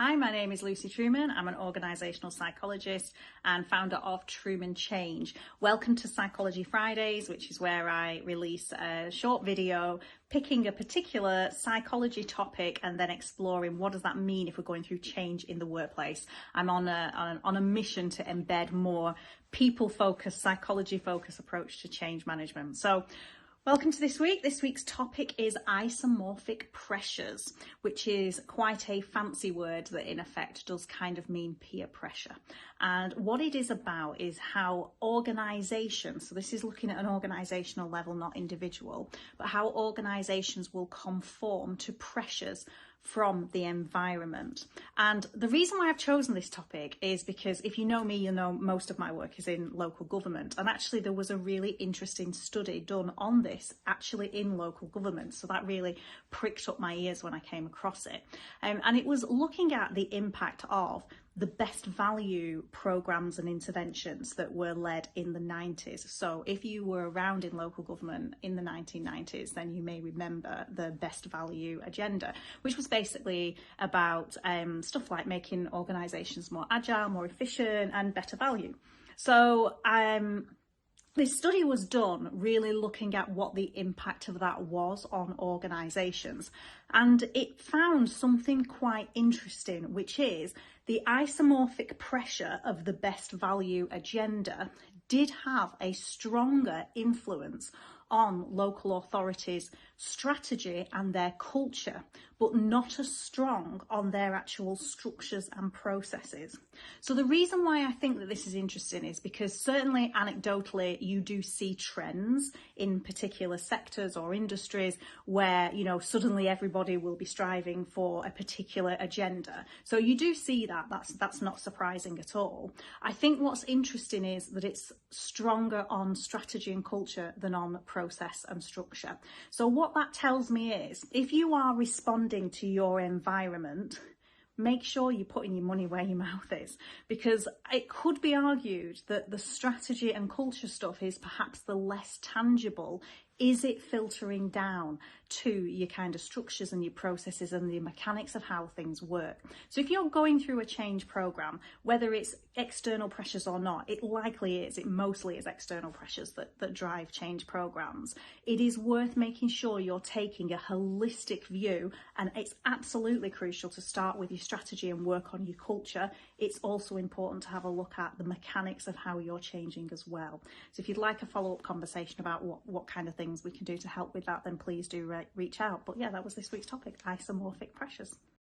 Hi, my name is Lucy Trueman. I'm an organisational psychologist and founder of Trueman Change. Welcome to Psychology Fridays, which is where I release a short video picking a particular psychology topic and then exploring what does that mean if we're going through change in the workplace. I'm on a mission to embed more people-focused, psychology-focused approach to change management. So welcome to this week. This week's topic is isomorphic pressures, which is quite a fancy word that in effect does kind of mean peer pressure. And what it is about is how organisations, so this is looking at an organisational level, not individual, but how organisations will conform to pressures from the environment. And the reason why I've chosen this topic is because if you know me, you know most of my work is in local government, and actually there was a really interesting study done on this actually in local government, so that really pricked up my ears when I came across it. And it was looking at the impact of the best value programs and interventions that were led in the 90s. So if you were around in local government in the 1990s, then you may remember the best value agenda, which was basically about stuff like making organisations more agile, more efficient and better value. So this study was done really looking at what the impact of that was on organisations, and it found something quite interesting, which is the isomorphic pressure of the best value agenda did have a stronger influence on local authorities' strategy and their culture, but not as strong on their actual structures and processes. So the reason why I think that this is interesting is because certainly anecdotally you do see trends in particular sectors or industries where, you know, suddenly everybody will be striving for a particular agenda. So you do see that, that's not surprising at all. I think what's interesting is that it's stronger on strategy and culture than on process and structure. So what that tells me is if you are responding to your environment, make sure you're putting your money where your mouth is, because it could be argued that the strategy and culture stuff is perhaps the less tangible. Is it filtering down to your kind of structures and your processes and the mechanics of how things work? So if you're going through a change program, whether it's external pressures or not, it mostly is external pressures that drive change programs. It is worth making sure you're taking a holistic view, and it's absolutely crucial to start with your strategy and work on your culture. It's also important to have a look at the mechanics of how you're changing as well. So if you'd like a follow-up conversation about what kind of things we can do to help with that, then please do reach out. But yeah, that was this week's topic, isomorphic pressures.